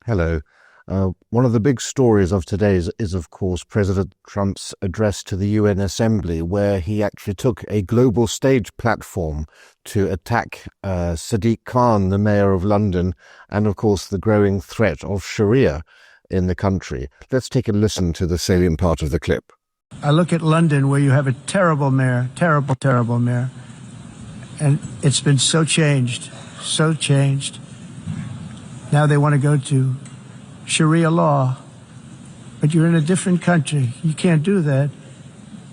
Hello. One of the big stories of today is, of course, President Trump's address to the UN Assembly, where he actually took a global stage platform to attack Sadiq Khan, the mayor of London, and, of course, the growing threat of Sharia in the country. Let's take a listen to the salient part of the clip. I look at London, where you have a terrible mayor, terrible mayor, and it's been so changed. Now they want to go to Sharia law, but you're in a different country. You can't do that.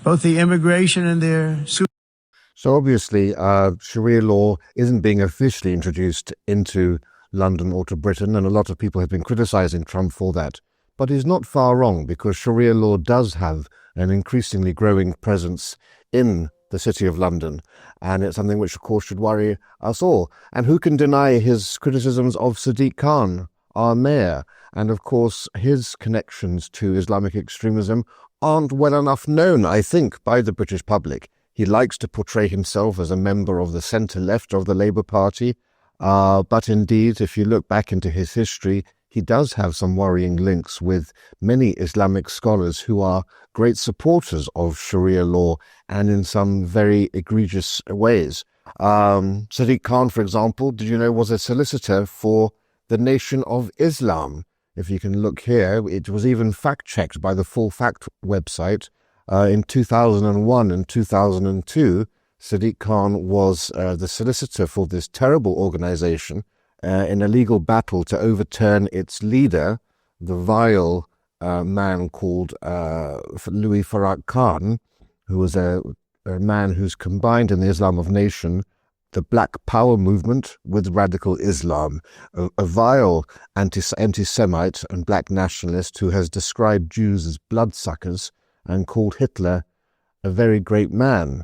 Both the immigration and their... So obviously, Sharia law isn't being officially introduced into London or to Britain, and a lot of people have been criticizing Trump for that. But he's not far wrong, because Sharia law does have an increasingly growing presence in the city of London, and it's something which, of course, should worry us all. And who can deny his criticisms of Sadiq Khan, our mayor? And, of course, his connections to Islamic extremism aren't well enough known, I think, by the British public. He likes to portray himself as a member of the centre-left of the Labour Party, but indeed, if you look back into his history, he does have some worrying links with many Islamic scholars who are great supporters of Sharia law, and in some very egregious ways. Sadiq Khan, for example, did you know, was a solicitor for the Nation of Islam. If you can look here, it was even fact-checked by the Full Fact website. In 2001 and 2002, Sadiq Khan was the solicitor for this terrible organization in a legal battle to overturn its leader, the vile man called Louis Farrakh Khan, who was a man who's combined in the Islam of Nation the Black Power movement with radical Islam, a vile anti-Semite and black nationalist who has described Jews as bloodsuckers and called Hitler a very great man.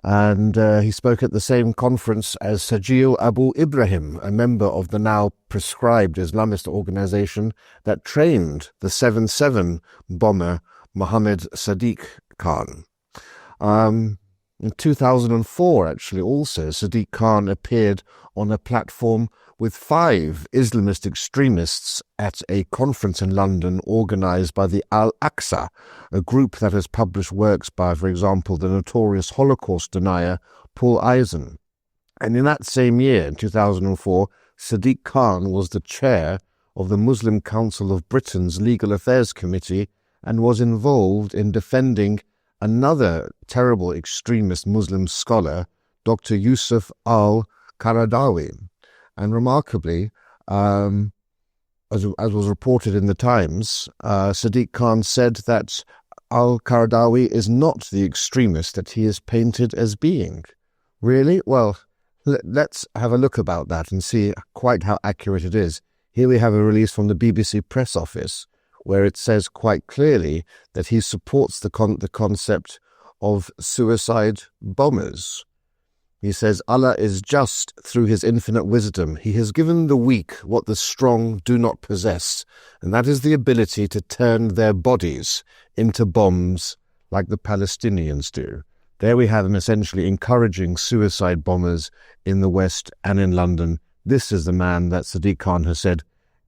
And he spoke at the same conference as Sajil Abu Ibrahim, a member of the now proscribed Islamist organization that trained the 7/7 bomber Mohammed Sadiq Khan. In 2004, actually, also, Sadiq Khan appeared on a platform with 5 Islamist extremists at a conference in London organized by the Al-Aqsa, a group that has published works by, for example, the notorious Holocaust denier Paul Eisen. And in that same year, in 2004, Sadiq Khan was the chair of the Muslim Council of Britain's Legal Affairs Committee and was involved in defending another terrible extremist Muslim scholar, Dr. Yusuf al-Qaradawi. And remarkably, as was reported in the Times, Sadiq Khan said that al-Qaradawi is not the extremist that he is painted as being. Really? Well, let's have a look about that and see quite how accurate it is. Here we have a release from the BBC Press Office, where it says quite clearly that he supports the concept of suicide bombers. He says, Allah is just through his infinite wisdom. He has given the weak what the strong do not possess, and that is the ability to turn their bodies into bombs like the Palestinians do. There we have him essentially encouraging suicide bombers in the West and in London. This is the man that Sadiq Khan has said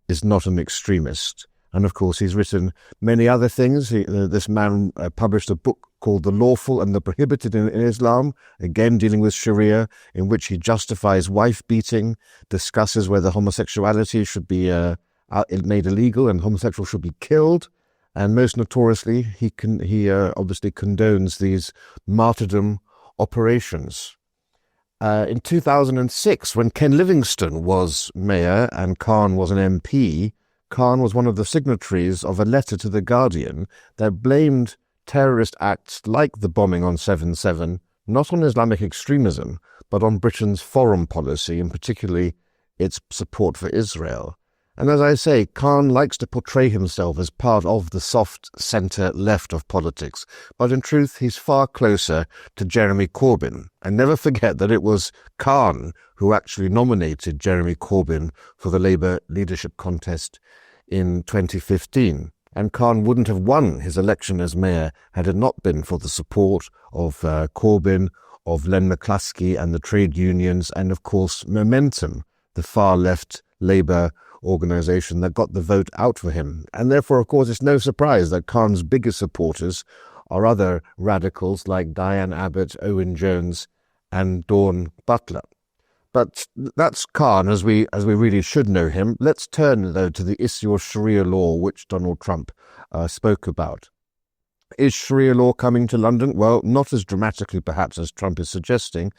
is not an extremist. And of course, he's written many other things. This man published a book called The Lawful and the Prohibited in Islam, again dealing with Sharia, in which he justifies wife-beating, discusses whether homosexuality should be made illegal and homosexuals should be killed. And most notoriously, he obviously condones these martyrdom operations. In 2006, when Ken Livingstone was mayor and Khan was an MP, Khan was one of the signatories of a letter to The Guardian that blamed terrorist acts like the bombing on 7/7, not on Islamic extremism, but on Britain's foreign policy, and particularly its support for Israel. And as I say, Khan likes to portray himself as part of the soft centre-left of politics, but in truth he's far closer to Jeremy Corbyn. And never forget that it was Khan who actually nominated Jeremy Corbyn for the Labour leadership contest in 2015. And Khan wouldn't have won his election as mayor had it not been for the support of Corbyn, of Len McCluskey and the trade unions, and of course Momentum, the far-left Labour organization that got the vote out for him. And therefore, of course, it's no surprise that Khan's biggest supporters are other radicals like Diane Abbott, Owen Jones, and Dawn Butler. But that's Khan as we really should know him. Let's turn, though, to the issue of Sharia law, which Donald Trump spoke about. Is Sharia law coming to London? Well, not as dramatically, perhaps, as Trump is suggesting,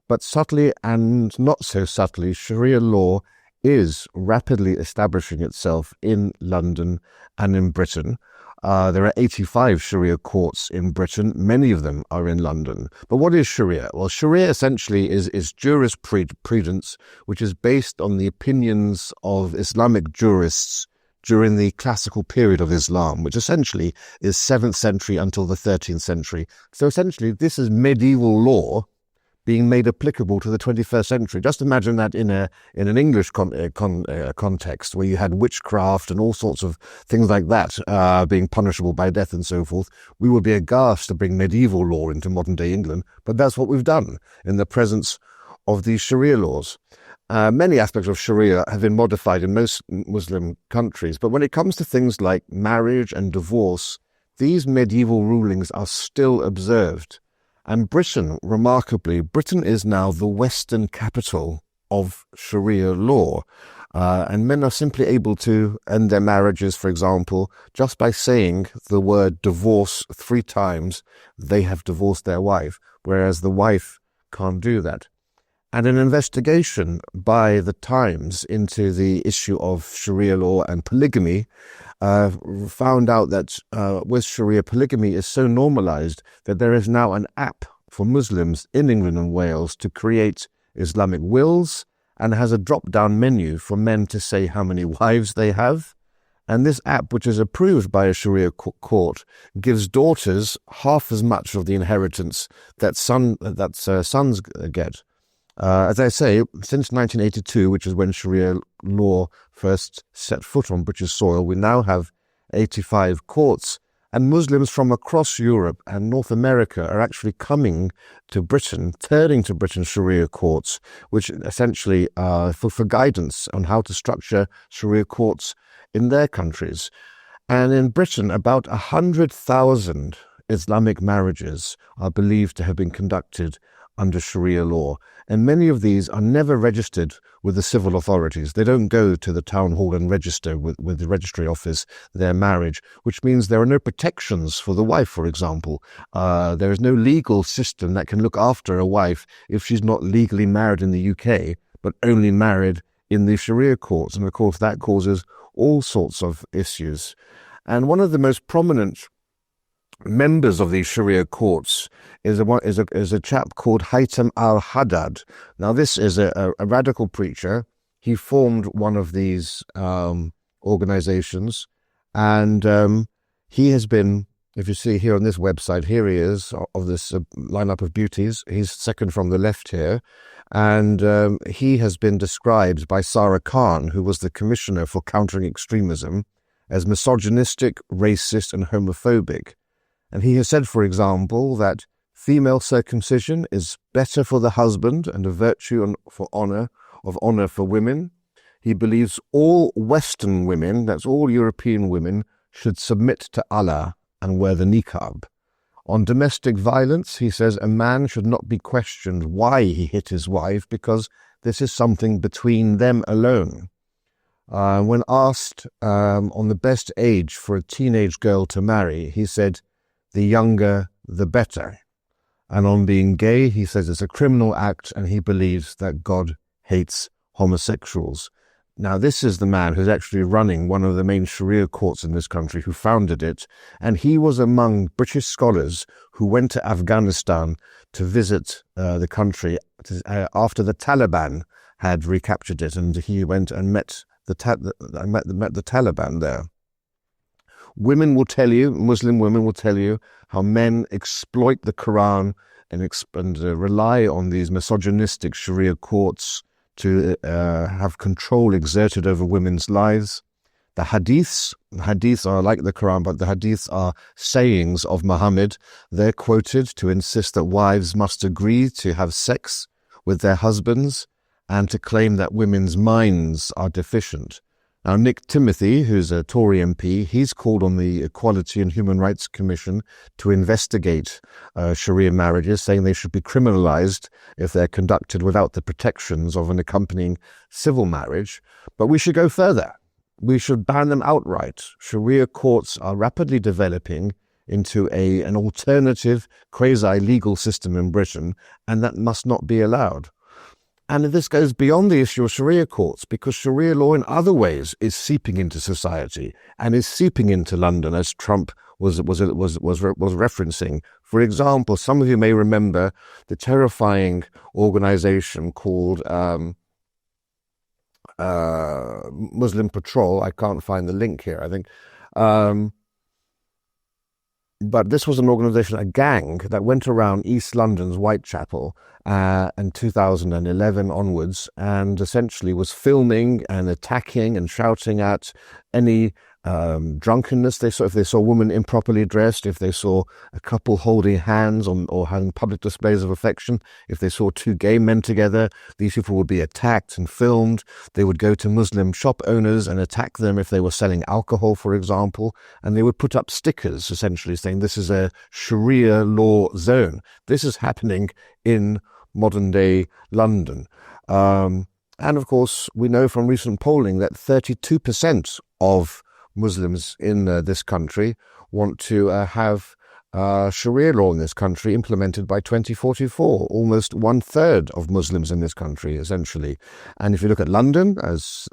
but subtly and not so subtly, Sharia law is rapidly establishing itself in London and in Britain. There are 85 Sharia courts in Britain. Many of them are in London. But what is Sharia? Well, Sharia essentially is jurisprudence, which is based on the opinions of Islamic jurists during the classical period of Islam, which essentially is 7th century until the 13th century. So essentially, this is medieval law being made applicable to the 21st century. Just imagine that in an English context where you had witchcraft and all sorts of things like that being punishable by death and so forth. We would be aghast to bring medieval law into modern-day England, but that's what we've done in the presence of these Sharia laws. Many aspects of Sharia have been modified in most Muslim countries, but when it comes to things like marriage and divorce, these medieval rulings are still observed. And Britain, remarkably, Britain is now the Western capital of Sharia law. And men are simply able to end their marriages, for example, just by saying the word divorce 3 times, they have divorced their wife, whereas the wife can't do that. And an investigation by the Times into the issue of Sharia law and polygamy found out that with Sharia, polygamy is so normalized that there is now an app for Muslims in England and Wales to create Islamic wills, and has a drop-down menu for men to say how many wives they have. And this app, which is approved by a Sharia court, gives daughters half as much of the inheritance that sons get. As I say, since 1982, which is when Sharia law first set foot on British soil, we now have 85 courts, and Muslims from across Europe and North America are actually coming to Britain, turning to Britain's Sharia courts, which essentially for guidance on how to structure Sharia courts in their countries. And in Britain, about 100,000 Islamic marriages are believed to have been conducted under Sharia law, and many of these are never registered with the civil authorities. They don't go to the town hall and register with the registry office their marriage, which means there are no protections for the wife, for example. There is no legal system that can look after a wife if she's not legally married in the UK, but only married in the Sharia courts. And of course, that causes all sorts of issues. And one of the most prominent members of these Sharia courts is a chap called Haytham al-Haddad. Now, this is a radical preacher. He formed one of these organizations, and he has been, if you see here on this website, here he is of this lineup of beauties. He's second from the left here, and he has been described by Sadiq Khan, who was the commissioner for countering extremism, as misogynistic, racist, and homophobic. And he has said, for example, that female circumcision is better for the husband and a virtue of honor for women. He believes all Western women, that's all European women, should submit to Allah and wear the niqab. On domestic violence, he says a man should not be questioned why he hit his wife because this is something between them alone. When asked on the best age for a teenage girl to marry, he said, the younger, the better. And on being gay, he says it's a criminal act and he believes that God hates homosexuals. Now, this is the man who's actually running one of the main Sharia courts in this country, who founded it. And he was among British scholars who went to Afghanistan to visit the country after the Taliban had recaptured it. And he went and met the Taliban there. Women will tell you, Muslim women will tell you, how men exploit the Quran and rely on these misogynistic Sharia courts to have control exerted over women's lives. The hadiths are like the Quran, but the hadiths are sayings of Muhammad. They're quoted to insist that wives must agree to have sex with their husbands and to claim that women's minds are deficient. Now, Nick Timothy, who's a Tory MP, he's called on the Equality and Human Rights Commission to investigate Sharia marriages, saying they should be criminalized if they're conducted without the protections of an accompanying civil marriage. But we should go further. We should ban them outright. Sharia courts are rapidly developing into an alternative quasi-legal system in Britain, and that must not be allowed. And this goes beyond the issue of Sharia courts, because Sharia law in other ways is seeping into society and is seeping into London, as Trump was referencing. For example, some of you may remember the terrifying organization called Muslim Patrol. I can't find the link here, I think. But this was an organization, a gang, that went around East London's Whitechapel in 2011 onwards, and essentially was filming and attacking and shouting at any drunkenness they saw. If they saw a woman improperly dressed, if they saw a couple holding hands or having public displays of affection, if they saw two gay men together, these people would be attacked and filmed. They would go to Muslim shop owners and attack them if they were selling alcohol, for example, and they would put up stickers essentially saying this is a Sharia law zone. This is happening in modern day London. And of course, we know from recent polling that 32% of Muslims in this country want to have Sharia law in this country implemented by 2044. Almost 1/3 of Muslims in this country, essentially. And if you look at London, as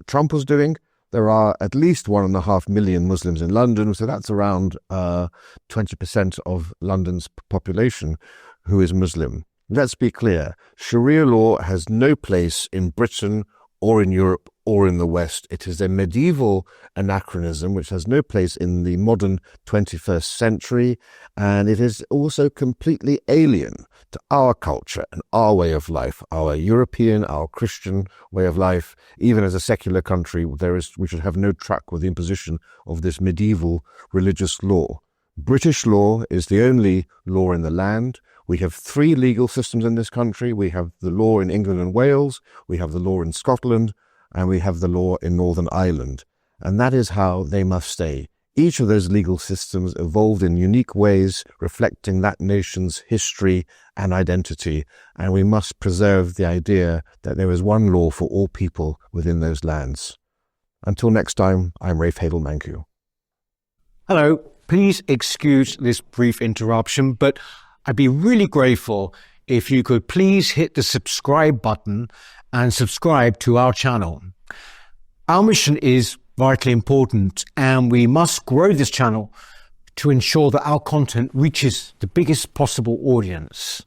Trump was doing, there are at least 1.5 million Muslims in London, so that's around 20% of London's population who is Muslim. Let's be clear, Sharia law has no place in Britain or in Europe or in the West. It is a medieval anachronism which has no place in the modern 21st century, and it is also completely alien to our culture and our way of life, our European, our Christian way of life. Even as a secular country, we should have no truck with the imposition of this medieval religious law. British law is the only law in the land. We have 3 legal systems in this country. We have the law in England and Wales, we have the law in Scotland, and we have the law in Northern Ireland. And that is how they must stay. Each of those legal systems evolved in unique ways, reflecting that nation's history and identity. And we must preserve the idea that there is one law for all people within those lands. Until next time, I'm Rafe Heydel-Mankoo. Hello, please excuse this brief interruption, but I'd be really grateful if you could please hit the subscribe button and subscribe to our channel. Our mission is vitally important, and we must grow this channel to ensure that our content reaches the biggest possible audience.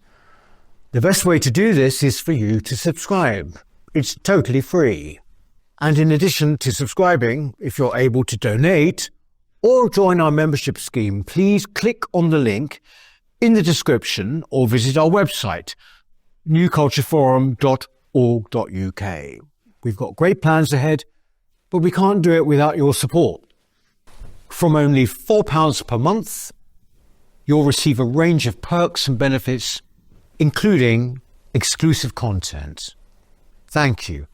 The best way to do this is for you to subscribe. It's totally free. And in addition to subscribing, if you're able to donate or join our membership scheme, please click on the link in the description or visit our website, newcultureforum.org.uk. We've got great plans ahead, but we can't do it without your support. From only £4 per month, you'll receive a range of perks and benefits, including exclusive content. Thank you.